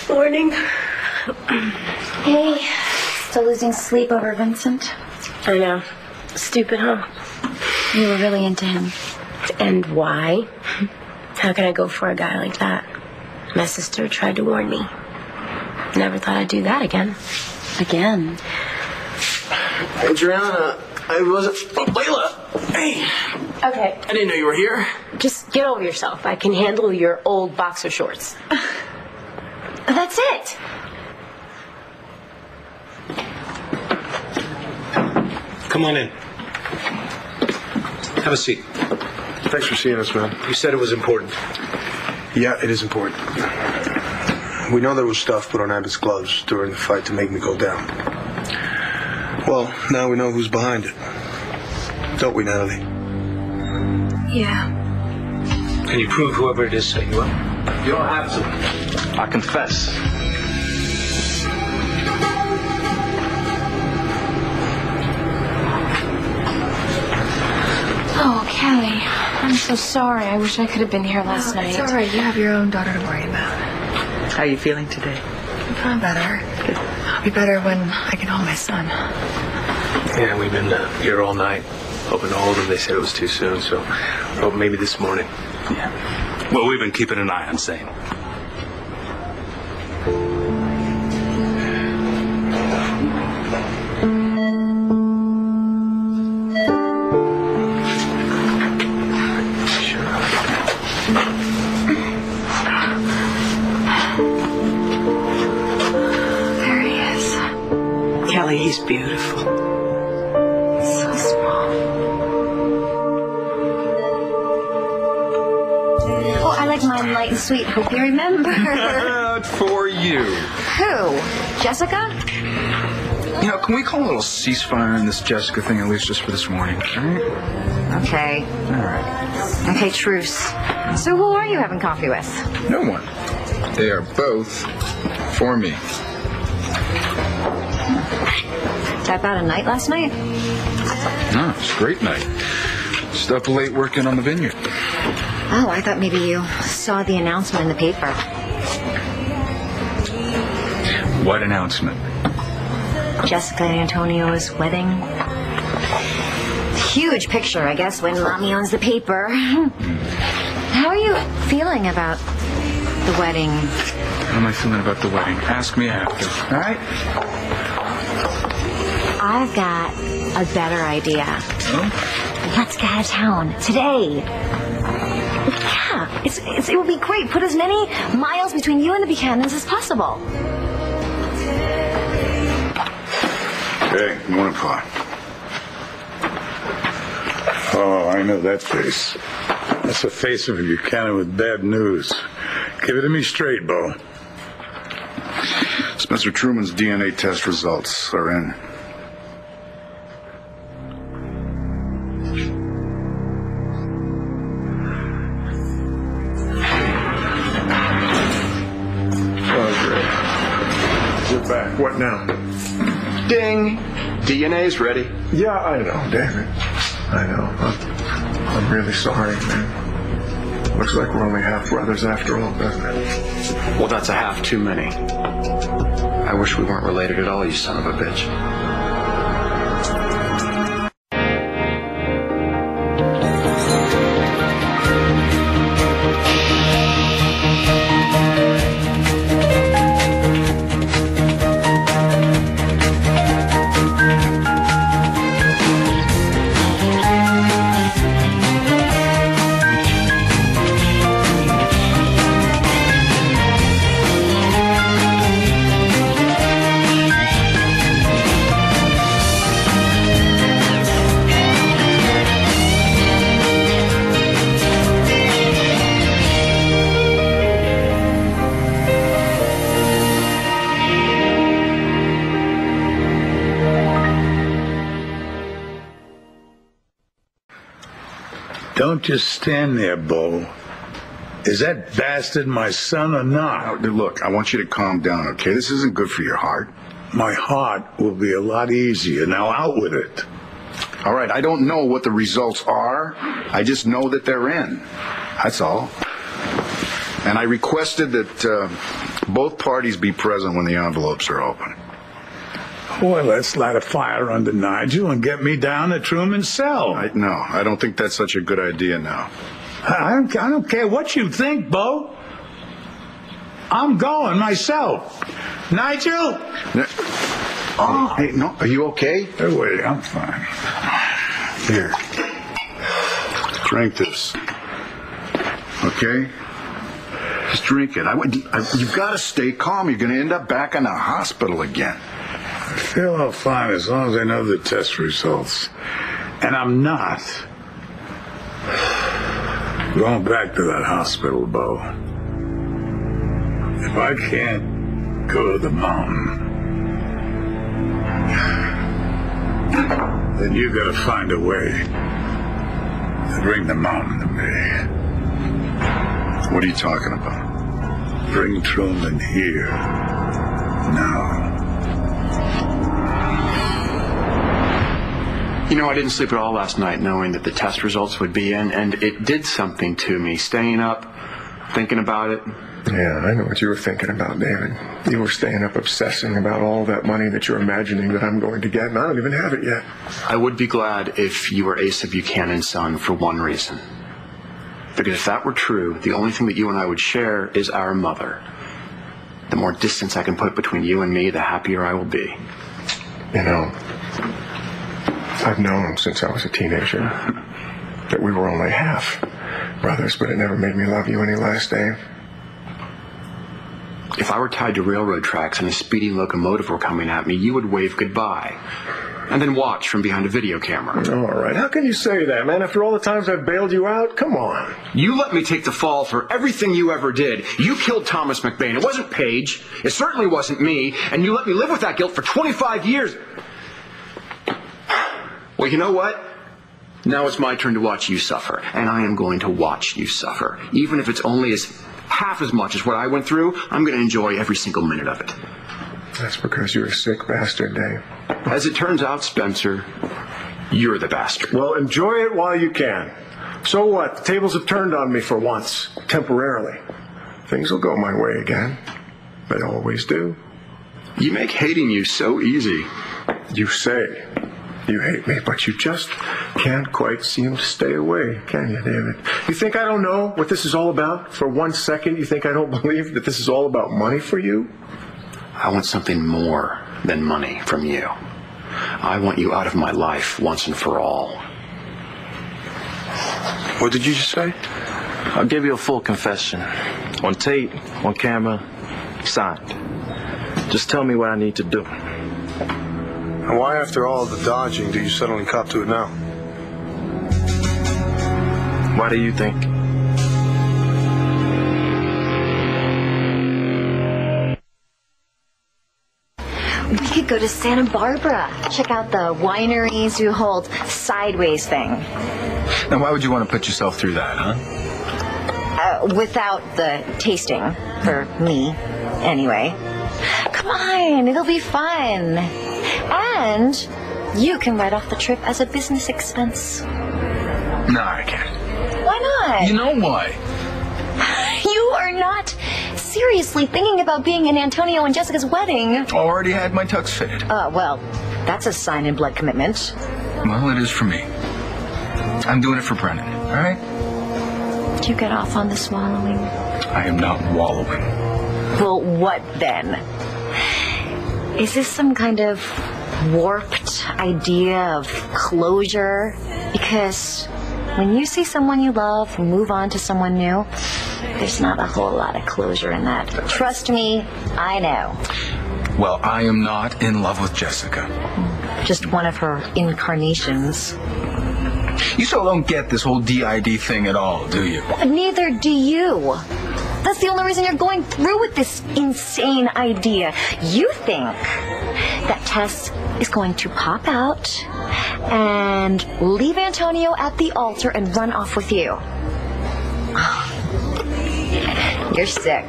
Morning. Hey, still losing sleep over Vincent? I know. Stupid, huh? You were really into him. And why? How can I go for a guy like that? My sister tried to warn me. Never thought I'd do that again. Again? Adriana, I wasn't... Oh, Layla! Hey! Okay. I didn't know you were here. Just get over yourself. I can handle your old boxer shorts. That's it. Come on in. Have a seat. Thanks for seeing us, man. You said it was important. Yeah, it is important. We know there was stuff put on Abbott's gloves during the fight to make me go down. Well, now we know who's behind it. Don't we, Natalie? Yeah. Can you prove whoever it is set you up? You don't have to. I confess. Oh, Callie, I'm so sorry. I wish I could have been here last night. It's all right. You have your own daughter to worry about. How are you feeling today? I'm better. I'll be better when I can hold my son. Yeah, we've been here all night, hoping to hold him. They said it was too soon, so hope maybe this morning. Yeah. Well, we've been keeping an eye on Zane. There he is. Kelly, he's beautiful. So small. Oh, I like mine light and sweet. Hope you remember. Not for you. Who? Jessica? You know, can we call a little ceasefire on this Jessica thing, at least just for this morning? All right? Okay. All right. Okay, truce. So who are you having coffee with? No one. They are both for me. That bad a night last night? No, it's a great night. Stayed up late working on the vineyard. Oh, I thought maybe you saw the announcement in the paper. What announcement? Jessica and Antonio's wedding. Huge picture, I guess, when Mommy owns the paper. How are you feeling about the wedding? How am I feeling about the wedding? Ask me after, all right? I've got a better idea. Oh? Let's get out of town today. Yeah, it will be great. Put as many miles between you and the Buchanans as possible. Hey, good morning, Pa. Oh, I know that face. That's the face of a Buchanan with bad news. Give it to me straight, Bo. Spencer Truman's DNA test results are in. Oh, great. We're back. What now? Ding! DNA's ready. Yeah, I know, David. I know. I'm really sorry, man. Looks like we're only half brothers after all, doesn't it? Well, that's a half too many. I wish we weren't related at all, you son of a bitch. Don't just stand there, Bo. Is that bastard my son or not? Now, look, I want you to calm down, okay? This isn't good for your heart. My heart will be a lot easier. Now out with it. All right, I don't know what the results are. I just know that they're in. That's all. And I requested that Both parties be present when the envelopes are open. Boy, let's light a fire under Nigel and get me down to Truman's cell. No, I don't think that's such a good idea now. I don't care what you think, Bo. I'm going myself. Nigel? Oh. Hey, no, are you okay? Hey, wait, I'm fine. Here. Drink this. Okay? Just drink it. You've got to stay calm. You're going to end up back in the hospital again. I feel all fine as long as I know the test results. And I'm not going back to that hospital, Bo. If I can't go to the mountain, then you gotta find a way to bring the mountain to me. What are you talking about? Bring Truman here. Now. You know, I didn't sleep at all last night knowing that the test results would be in, and it did something to me. Staying up, thinking about it. Yeah, I know what you were thinking about, David. You were staying up obsessing about all that money that you're imagining that I'm going to get, and I don't even have it yet. I would be glad if you were Asa Buchanan's son for one reason. Because if that were true, the only thing that you and I would share is our mother. The more distance I can put between you and me, the happier I will be. You know, I've known since I was a teenager that we were only half brothers, but it never made me love you any less, Dave. If I were tied to railroad tracks and a speeding locomotive were coming at me, you would wave goodbye. And then watch from behind a video camera. All right, how can you say that, man? After all the times I've bailed you out? Come on. You let me take the fall for everything you ever did. You killed Thomas McBain. It wasn't Paige. It certainly wasn't me. And you let me live with that guilt for 25 years. Well, you know what? Now it's my turn to watch you suffer. And I am going to watch you suffer. Even if it's only half as much as what I went through, I'm going to enjoy every single minute of it. That's because you're a sick bastard, Dave. As it turns out, Spencer, you're the bastard. Well, enjoy it while you can. So what? The tables have turned on me for once, temporarily. Things will go my way again. They always do. You make hating you so easy. You say you hate me, but you just can't quite seem to stay away, can you, David? You think I don't know what this is all about? For 1 second, you think I don't believe that this is all about money for you? I want something more than money from you. I want you out of my life once and for all. What did you just say? I'll give you a full confession. On tape, on camera, signed. Just tell me what I need to do. And why, after all the dodging, do you suddenly cop to it now? Why do you think? We could go to Santa Barbara. Check out the wineries who hold sideways thing. Now, why would you want to put yourself through that, huh? Without the tasting, for me, anyway. Come on, it'll be fun. And you can write off the trip as a business expense. No, I can't. Why not? You know why? You are not seriously thinking about being in Antonio and Jessica's wedding. Already had my tux fitted. Well, that's a sign in blood commitment. Well, it is for me. I'm doing it for Brennan, all right? Did you get off on the swallowing? I am not wallowing. Well, what then? Is this some kind of warped idea of closure? Because when you see someone you love move on to someone new, there's not a whole lot of closure in that. Trust me, I know. Well, I am not in love with Jessica. Just one of her incarnations. You still don't get this whole DID thing at all, do you? Neither do you. That's the only reason you're going through with this insane idea. You think that Tess is going to pop out and leave Antonio at the altar and run off with you. You're sick.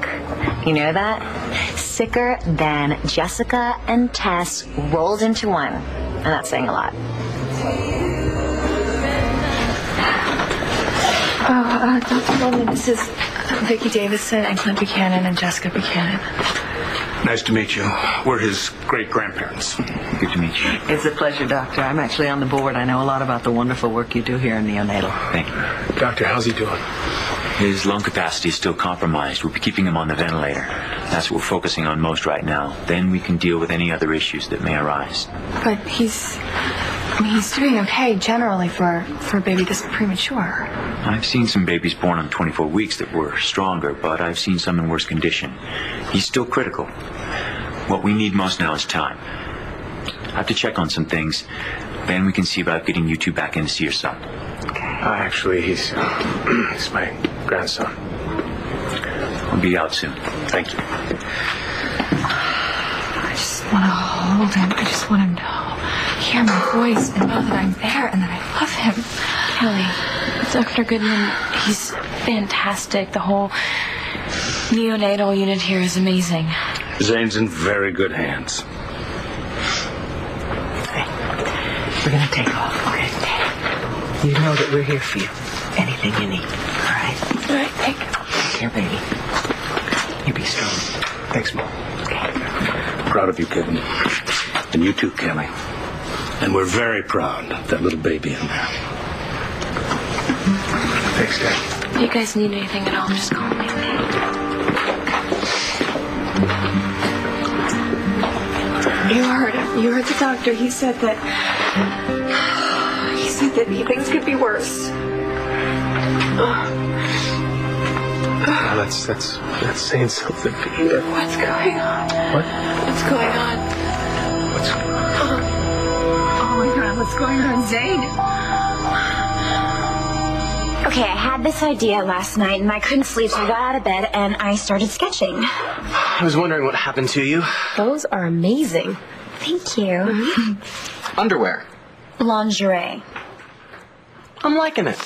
You know that? Sicker than Jessica and Tess rolled into one. And that's saying a lot. Dr. Bowman, this is Vicki Davison and Clint Buchanan and Jessica Buchanan. Nice to meet you. We're his great-grandparents. Good to meet you. It's a pleasure, Doctor. I'm actually on the board. I know a lot about the wonderful work you do here in neonatal. Thank you. Doctor, how's he doing? His lung capacity is still compromised. We'll be keeping him on the ventilator. That's what we're focusing on most right now. Then we can deal with any other issues that may arise. But he's doing okay generally for a baby this premature. I've seen some babies born on 24 weeks that were stronger, but I've seen some in worse condition. He's still critical. What we need most now is time. I have to check on some things. Then we can see about getting you two back in to see your son. Actually, he's my grandson. I'll be out soon. Thank you. I just want to hold him. I just want him to hear my voice and know that I'm there and that I love him. Kelly, Dr. Goodman, he's fantastic. The whole neonatal unit here is amazing. Zane's in very good hands. We're going to take off, okay? You know that we're here for you. Anything you need, all right? All right, thank you. Take care, baby. You be strong. Thanks, Mom. Okay. Proud of you, Kevin. And you too, Kelly. And we're very proud of that little baby in there. Thanks, Dad. If you guys need anything at all, just call me, okay? You heard him. You heard the doctor. He said that things could be worse. That's saying something. What's going on? What? What's going on? Oh my God, what's going on, Zane? Okay, I had this idea last night and I couldn't sleep, so I got out of bed and I started sketching. I was wondering what happened to you. Those are amazing. Thank you. Underwear. Lingerie. I'm liking it.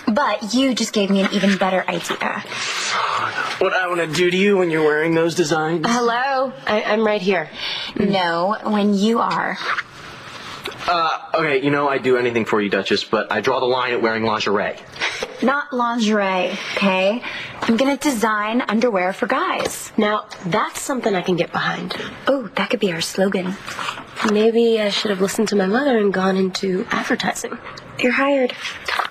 But you just gave me an even better idea. What I want to do to you when you're wearing those designs? Hello? I'm right here. No, when you are. Okay, I'd do anything for you, Duchess, but I draw the line at wearing lingerie. Not lingerie, okay? I'm gonna design underwear for guys. Now, that's something I can get behind. Oh, that could be our slogan. Maybe I should have listened to my mother and gone into advertising. You're hired.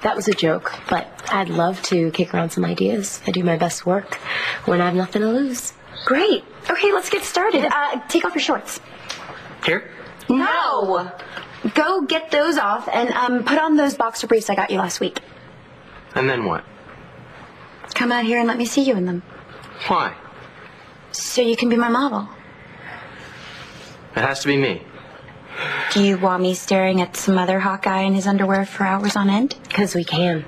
That was a joke, but I'd love to kick around some ideas. I do my best work when I have nothing to lose. Great. Okay, let's get started. Take off your shorts. Here? No! Go get those off and put on those boxer briefs I got you last week. And then what? Come out here and let me see you in them. Why? So you can be my model. It has to be me. Do you want me staring at some other hot guy in his underwear for hours on end? Because we can.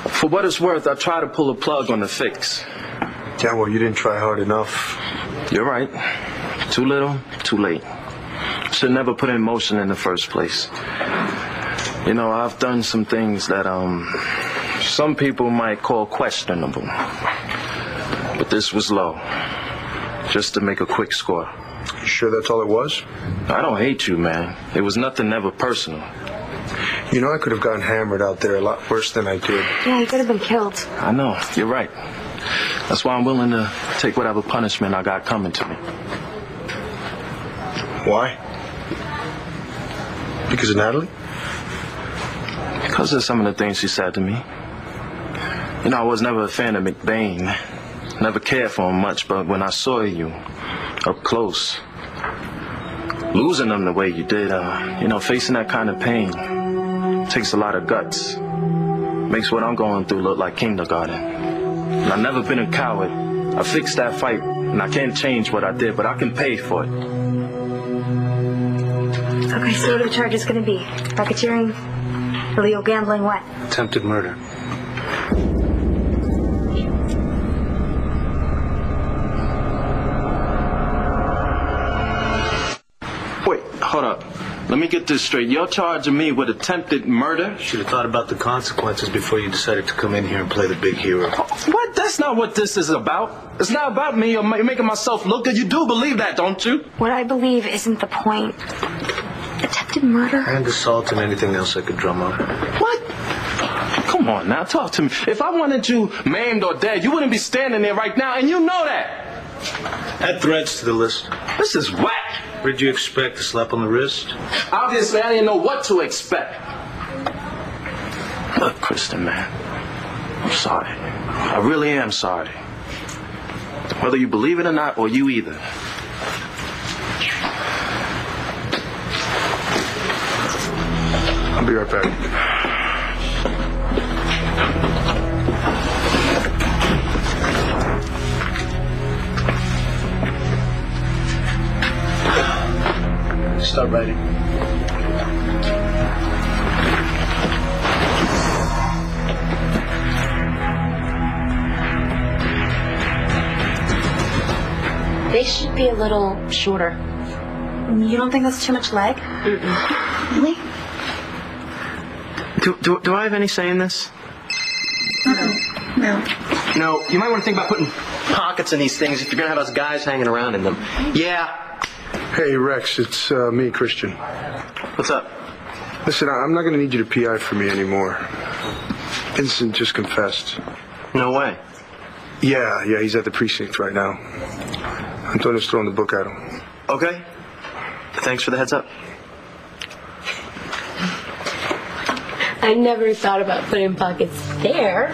For what it's worth, I tried to pull a plug on the fix. Yeah, well, you didn't try hard enough. You're right. Too little, too late. Should never put in motion in the first place. I've done some things that some people might call questionable. But this was low. Just to make a quick score. You sure that's all it was? I don't hate you, man. It was nothing ever personal. I could have gotten hammered out there a lot worse than I did. Yeah, you could have been killed. I know. You're right. That's why I'm willing to take whatever punishment I got coming to me. Why? Because of Natalie? Because of some of the things she said to me. I was never a fan of McBain. Never cared for him much, but when I saw you up close, losing them the way you did, facing that kind of pain takes a lot of guts. Makes what I'm going through look like kindergarten. And I've never been a coward. I fixed that fight, and I can't change what I did, but I can pay for it. Okay, so what are the charges going to be? Racketeering, illegal gambling, what? Attempted murder. Wait, hold up. Let me get this straight. You're charging me with attempted murder? Should have thought about the consequences before you decided to come in here and play the big hero. What? That's not what this is about. It's not about me or making myself look good. You do believe that, don't you? What I believe isn't the point. Attempted murder? And assault and anything else I could drum up. What? Come on now, talk to me. If I wanted you maimed or dead, you wouldn't be standing there right now, and you know that. Add threads to the list. This is whack. What did you expect? A slap on the wrist? Obviously, I didn't know what to expect. Look, Kristen, man, I'm sorry. I really am sorry. Whether you believe it or not, or you either. I'll be right back. Start writing. They should be a little shorter. You don't think that's too much leg? Really? Do I have any say in this? No. You know, you might want to think about putting pockets in these things if you're going to have us guys hanging around in them. Yeah. Hey, Rex, it's me, Christian. What's up? Listen, I'm not going to need you to PI for me anymore. Vincent just confessed. No way. Yeah, he's at the precinct right now. Antonio's throwing the book at him. Okay. Thanks for the heads up. I never thought about putting pockets there.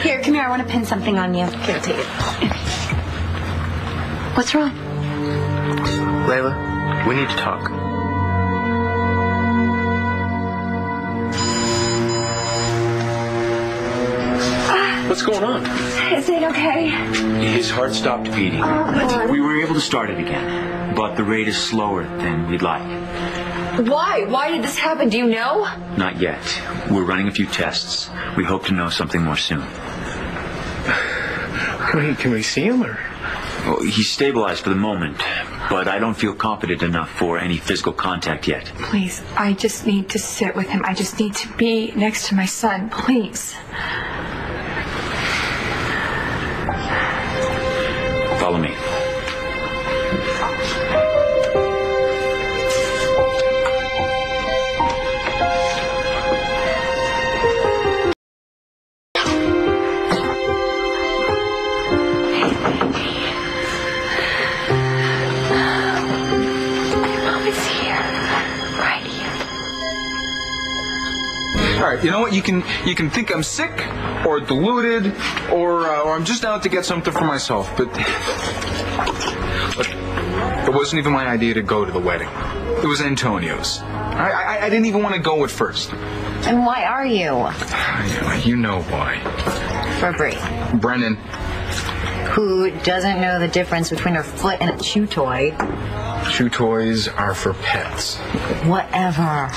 Here, come here. I want to pin something on you. Here, take it. What's wrong? Layla, we need to talk. What's going on? Is it okay? His heart stopped beating. Oh, We were able to start it again, but the rate is slower than we'd like. Why? Why did this happen? Do you know? Not yet. We're running a few tests. We hope to know something more soon. Can we see him, or? Well, he's stabilized for the moment, but I don't feel confident enough for any physical contact yet. Please, I just need to sit with him. I just need to be next to my son. Please. Follow me. All right, you know what? You can think I'm sick or deluded or I'm just out to get something for myself. But look, it wasn't even my idea to go to the wedding. It was Antonio's. I didn't even want to go at first. And why are you? You know why. Burberry. Brennan. Who doesn't know the difference between her foot and a chew toy? Chew toys are for pets. Whatever.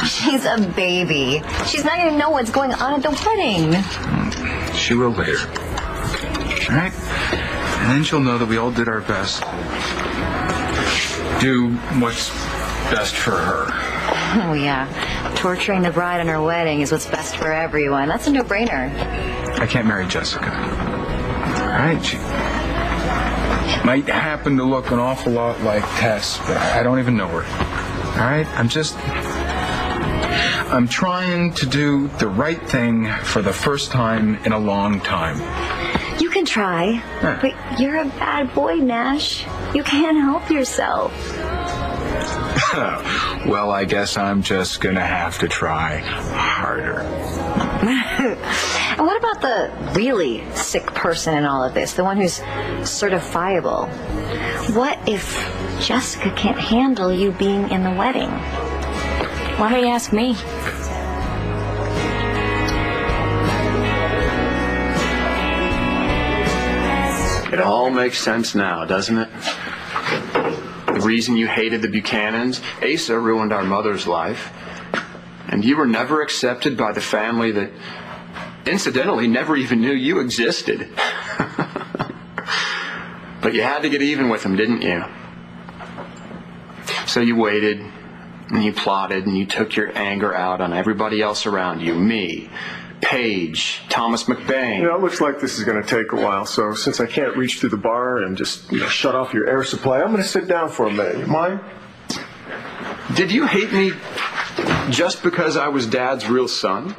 She's a baby. She's not going to know what's going on at the wedding. She will later. All right? And then she'll know that we all did our best. Do what's best for her. Oh, yeah. Torturing the bride on her wedding is what's best for everyone. That's a no-brainer. I can't marry Jessica. All right? She might happen to look an awful lot like Tess, but I don't even know her. All right? I'm trying to do the right thing for the first time in a long time. You can try, but you're a bad boy, Nash. You can't help yourself. Well, I guess I'm just going to have to try harder. And what about the really sick person in all of this? The one who's certifiable? What if Jessica can't handle you being in the wedding? Why don't you ask me? It all makes sense now, doesn't it? The reason you hated the Buchanans, Asa ruined our mother's life. And you were never accepted by the family that, incidentally, never even knew you existed. But you had to get even with them, didn't you? So you waited, and you plotted, and you took your anger out on everybody else around you. Me, Paige, Thomas McBain. You know, it looks like this is going to take a while, so since I can't reach through the bar and just shut off your air supply, I'm going to sit down for a minute. You mind? Did you hate me just because I was Dad's real son?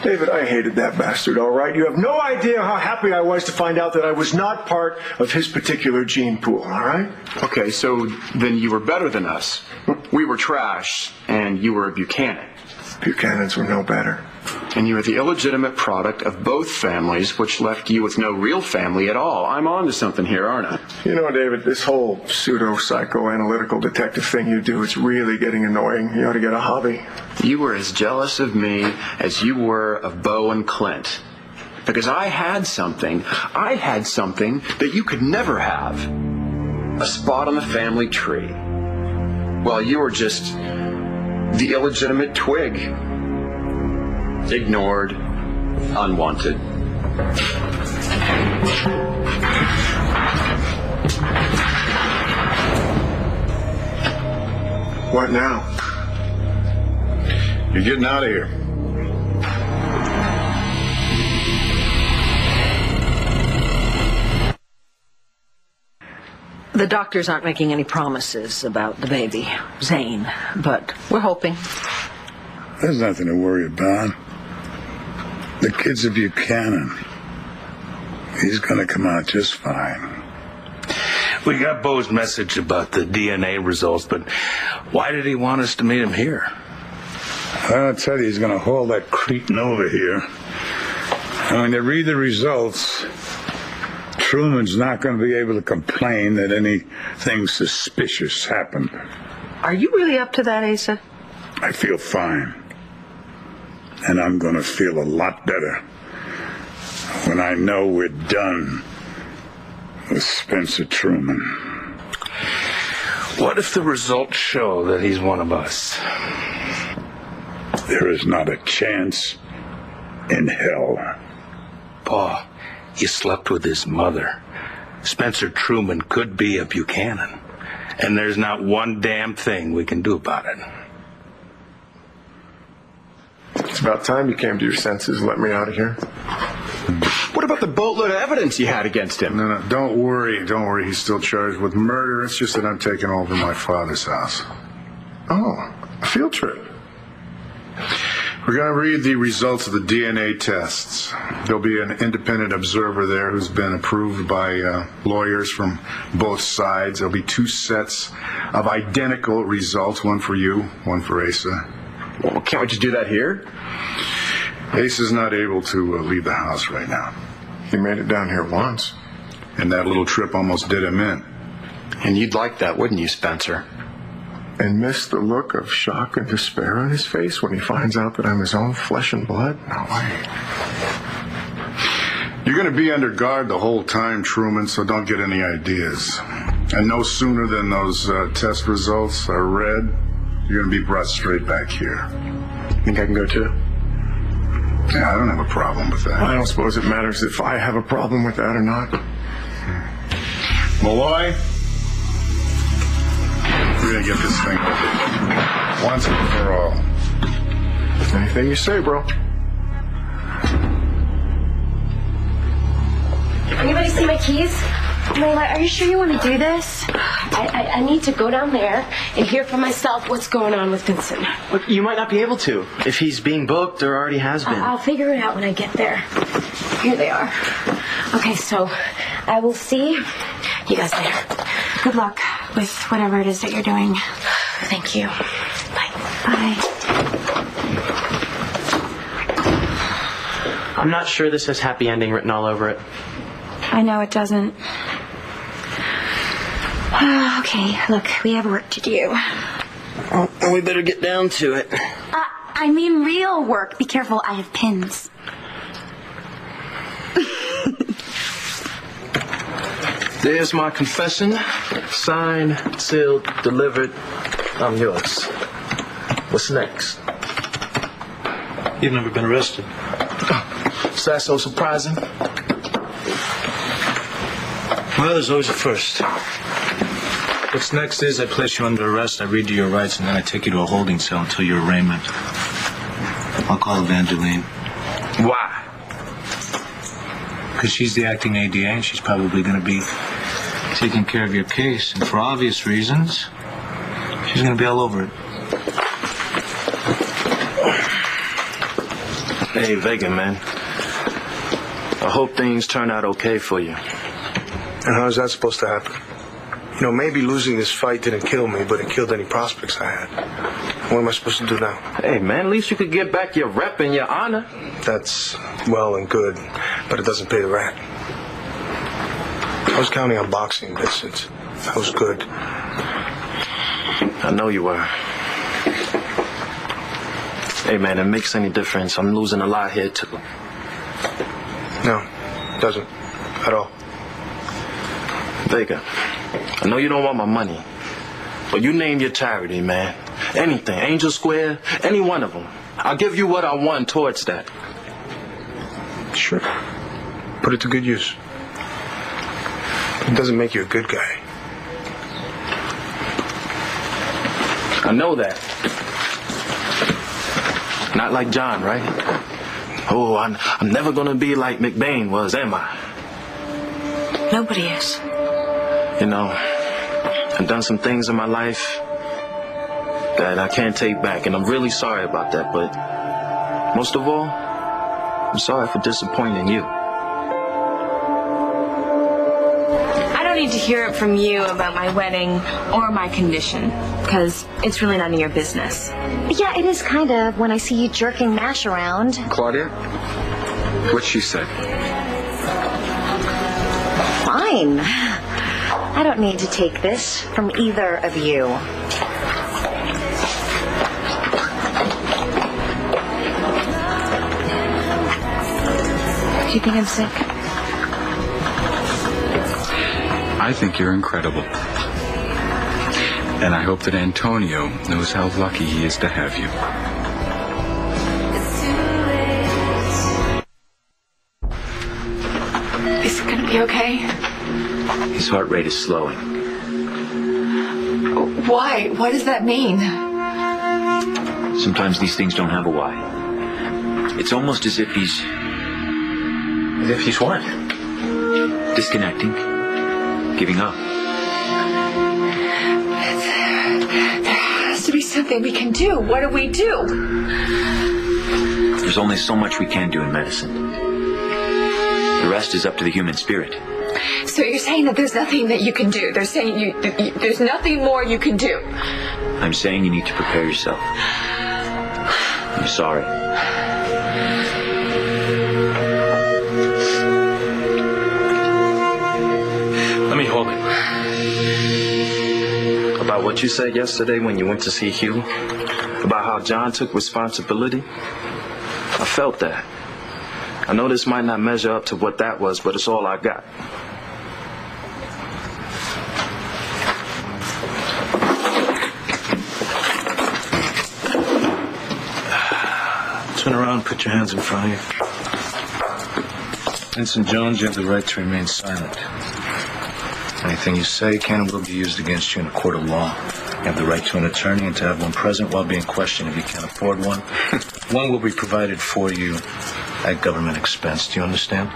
David, I hated that bastard, all right? You have no idea how happy I was to find out that I was not part of his particular gene pool, all right? Okay, so then you were better than us. We were trash, and you were a Buchanan. Buchanans were no better. And you were the illegitimate product of both families, which left you with no real family at all. I'm on to something here, aren't I? You know, David, this whole pseudo-psychoanalytical detective thing you do, it's really getting annoying. You ought to get a hobby. You were as jealous of me as you were of Bo and Clint. Because I had something that you could never have. A spot on the family tree. Well, you were just the illegitimate twig. Ignored, unwanted. What now? You're getting out of here. The doctors aren't making any promises about the baby, Zane, but we're hoping. There's nothing to worry about. The kid's a Buchanan. He's going to come out just fine. We got Bo's message about the DNA results, but why did he want us to meet him here? I'll tell you, he's going to haul that cretin over here. And when they read the results, Truman's not going to be able to complain that anything suspicious happened. Are you really up to that, Asa? I feel fine. And I'm going to feel a lot better when I know we're done with Spencer Truman. What if the results show that he's one of us? There is not a chance in hell. Pa, you slept with his mother. Spencer Truman could be a Buchanan. And there's not one damn thing we can do about it. It's about time you came to your senses and let me out of here. What about the boatload of evidence you had against him? No, don't worry. He's still charged with murder. It's just that I'm taking over my father's house. Oh, a field trip. We're going to read the results of the DNA tests. There'll be an independent observer there who's been approved by lawyers from both sides. There'll be 2 sets of identical results, one for you, one for Asa. Well, can't we just do that here? Asa's not able to leave the house right now. He made it down here once. And that little trip almost did him in. And you'd like that, wouldn't you, Spencer? And miss the look of shock and despair on his face when he finds out that I'm his own flesh and blood? No way. You're going to be under guard the whole time, Truman, so don't get any ideas. And no sooner than those test results are read, you're going to be brought straight back here. Think I can go too? Yeah, I don't have a problem with that. I don't suppose it matters if I have a problem with that or not. Malloy, we're going to get this thing over once and for all. Anything you say, bro. Anybody see my keys? Layla, are you sure you want to do this? I need to go down there and hear for myself what's going on with Vincent. Look, you might not be able to if he's being booked or already has been. I'll figure it out when I get there. Here they are. Okay, so I will see you guys later. Good luck with whatever it is that you're doing. Thank you. Bye. Bye. I'm not sure this has happy ending written all over it. I know it doesn't. Okay, look, we have work to do. Well, we better get down to it. I mean real work. Be careful, I have pins. There's my confession. Signed, sealed, delivered. I'm yours. What's next? You've never been arrested. So that's so surprising? Well, there's always a first. What's next is I place you under arrest, I read you your rights, and then I take you to a holding cell until your arraignment. I'll call Evangeline. Why? Because she's the acting ADA, and she's probably going to be taking care of your case. And for obvious reasons, she's going to be all over it. Hey, Vega, man. I hope things turn out okay for you. And how is that supposed to happen? You know, maybe losing this fight didn't kill me, but it killed any prospects I had. What am I supposed to do now? Hey, man, at least you could get back your rep and your honor. That's well and good, but it doesn't pay the rent. I was counting on boxing, Vincent. That was good. I know you were. Hey, man, it makes any difference. I'm losing a lot here, too. No, it doesn't. At all. Vega, I know you don't want my money, but you name your charity, man. Anything, Angel Square, any one of them. I'll give you what I want towards that. Sure. Put it to good use. It doesn't make you a good guy. I know that. Not like John, right? Oh, I'm never gonna be like McBain was, am I? Nobody is. You know, I've done some things in my life that I can't take back, and I'm really sorry about that, but most of all, I'm sorry for disappointing you. I don't need to hear it from you about my wedding or my condition, because it's really none of your business. Yeah, it is kind of when I see you jerking MASH around. Claudia? What'd she say? Fine. I don't need to take this from either of you. Do you think I'm sick? I think you're incredible. And I hope that Antonio knows how lucky he is to have you. Is it gonna be okay? His heart rate is slowing. Why? What does that mean? Sometimes these things don't have a why. It's almost as if he's... As if he's what? Disconnecting. Giving up. There has to be something we can do. What do we do? There's only so much we can do in medicine. The rest is up to the human spirit. So you're saying that there's nothing that you can do. They're saying there's nothing more you can do. I'm saying you need to prepare yourself. I'm sorry. Let me hold him. About what you said yesterday when you went to see Hugh? About how John took responsibility? I felt that. I know this might not measure up to what that was, but it's all I got. Turn around, put your hands in front of you. Vincent Jones, you have the right to remain silent. Anything you say can and will be used against you in a court of law. You have the right to an attorney and to have one present while being questioned if you can't afford one. One will be provided for you at government expense. Do you understand?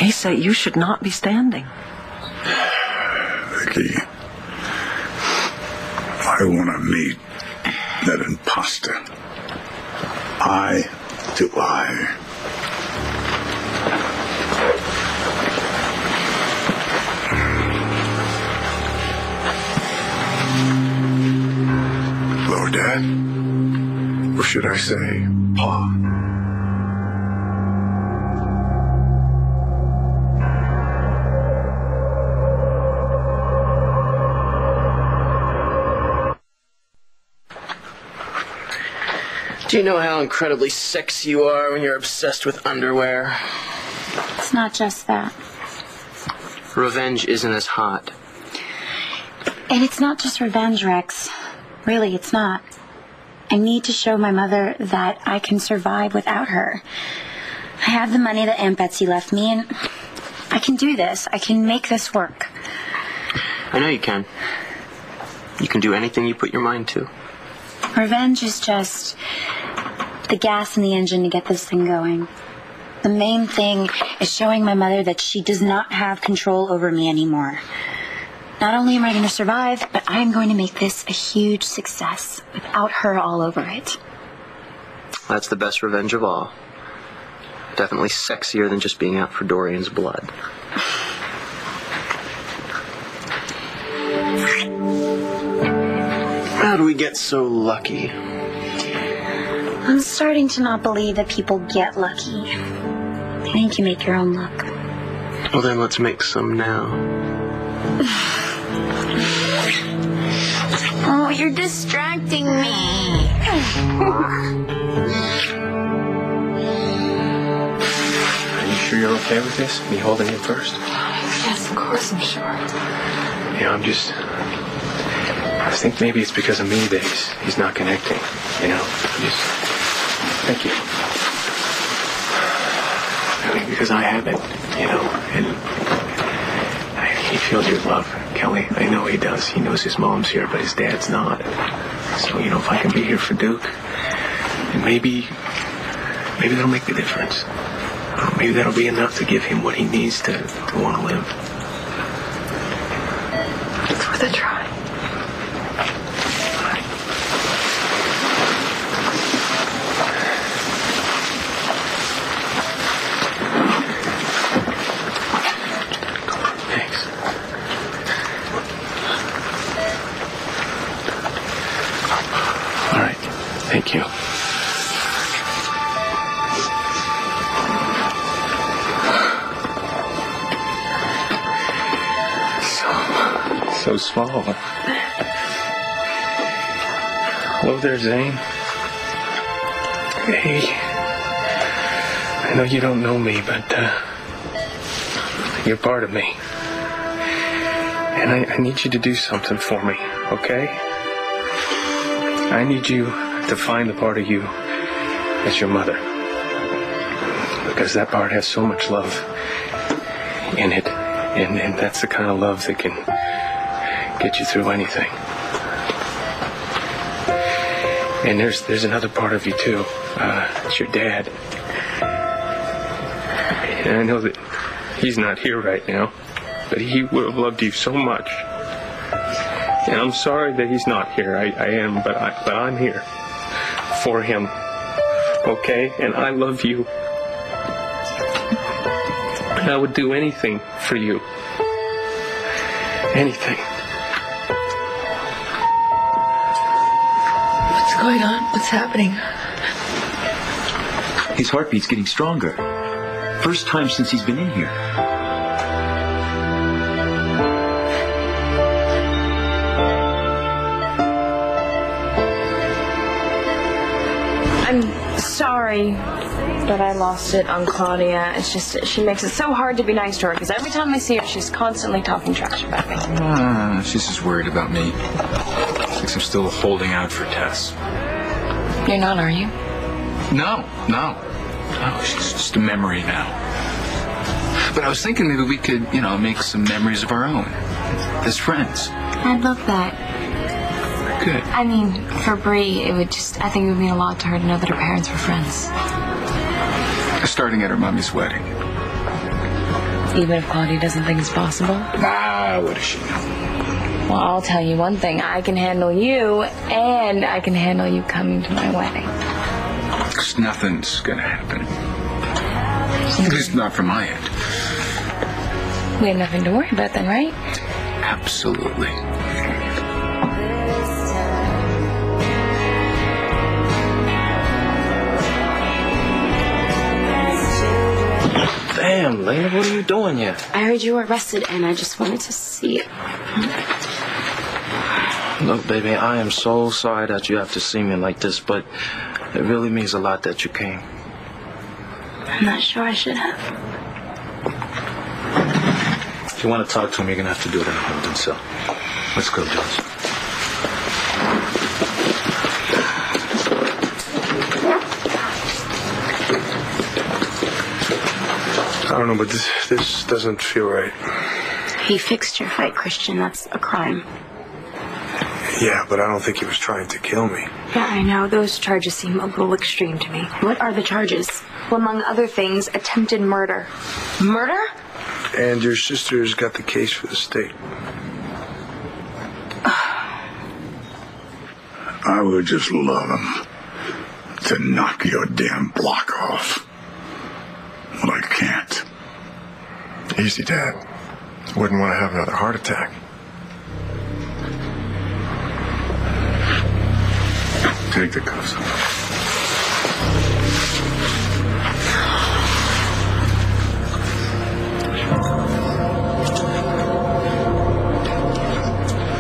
Asa, you should not be standing. Vicky, I want to meet that imposter. Eye to eye. Hello, Dad. Or should I say, Pa? Do you know how incredibly sexy you are when you're obsessed with underwear? It's not just that. Revenge isn't as hot. And it's not just revenge, Rex. Really, it's not. I need to show my mother that I can survive without her. I have the money that Aunt Betsy left me, and I can do this. I can make this work. I know you can. You can do anything you put your mind to. Revenge is just the gas in the engine to get this thing going. The main thing is showing my mother that she does not have control over me anymore. Not only am I going to survive, but I'm going to make this a huge success without her all over it. That's the best revenge of all. Definitely sexier than just being out for Dorian's blood. How do we get so lucky? I'm starting to not believe that people get lucky. I think you make your own luck. Well, then let's make some now. Oh, you're distracting me. Are you sure you're okay with this? Me holding him first? Yes, of course I'm sure. You know, I think maybe it's because of me that he's not connecting. You know, thank you. I mean, because I haven't, you know, and he feels your love, Kelly. I know he does. He knows his mom's here, but his dad's not. So, you know, if I can be here for Duke, and maybe that'll make the difference. Maybe that'll be enough to give him what he needs to want to live. It's worth a try. Thank you. So small. Hello there, Zane. Hey. I know you don't know me, but you're part of me. And I need you to do something for me, okay? I need you to find the part of you that's your mother. Because that part has so much love in it. And that's the kind of love that can get you through anything. And there's another part of you too. It's your dad. And I know that he's not here right now, but he would have loved you so much. And I'm sorry that he's not here. I am, but I'm here for him. Okay? And I love you. And I would do anything for you. Anything. What's going on? What's happening? His heartbeat's getting stronger. First time since he's been in here. I'm sorry that I lost it on Claudia. It's just, she makes it so hard to be nice to her, because every time I see her, she's constantly talking trash about me. She's just worried about me. Thinks I'm still holding out for Tess. You're not, are you? No. She's just a memory now. But I was thinking maybe we could, make some memories of our own. As friends. I'd love that. Good. I mean, for Bree, I think it would mean a lot to her to know that her parents were friends. Starting at her mommy's wedding. Even if Claudia doesn't think it's possible? Nah, what does she know? Well, I'll tell you one thing. I can handle you, and I can handle you coming to my wedding. Because nothing's going to happen. At least not from my end. We have nothing to worry about then, right? Absolutely. Damn, Lena, what are you doing here? I heard you were arrested, and I just wanted to see it. Look, baby, I am so sorry that you have to see me like this, but it really means a lot that you came. I'm not sure I should have. If you want to talk to him, you're going to have to do it in a holding cell. Let's go, Jones. I don't know, but this doesn't feel right. He fixed your fight, Christian. That's a crime. Yeah, but I don't think he was trying to kill me. Yeah, I know. Those charges seem a little extreme to me. What are the charges? Well, among other things, attempted murder. Murder? And your sister's got the case for the state. I would just love him to knock your damn block off. But I can't. Easy, Dad. Wouldn't want to have another heart attack. Take the cuffs off.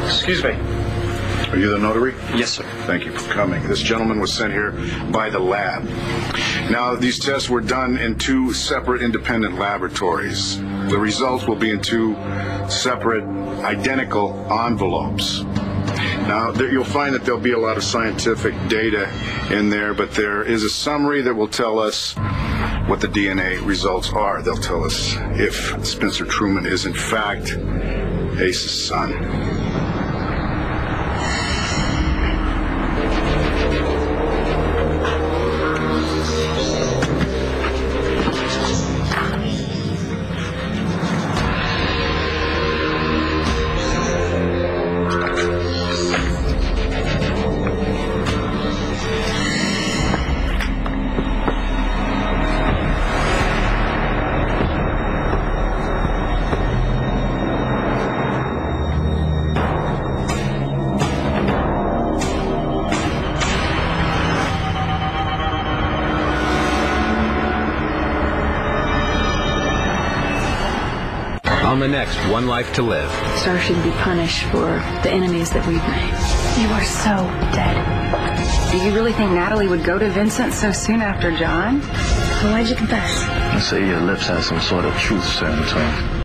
Excuse me. Are you the notary? Yes, sir. Thank you for coming. This gentleman was sent here by the lab. Now, these tests were done in 2 separate independent laboratories. The results will be in 2 separate, identical envelopes. Now, you'll find that there'll be a lot of scientific data in there, but there is a summary that will tell us what the DNA results are. They'll tell us if Spencer Truman is, in fact, Ace's son. On the next One Life to Live. Star should be punished for the enemies that we've made. You are so dead. Do you really think Natalie would go to Vincent so soon after John? Why'd you confess? You say your lips have some sort of truth serum to them.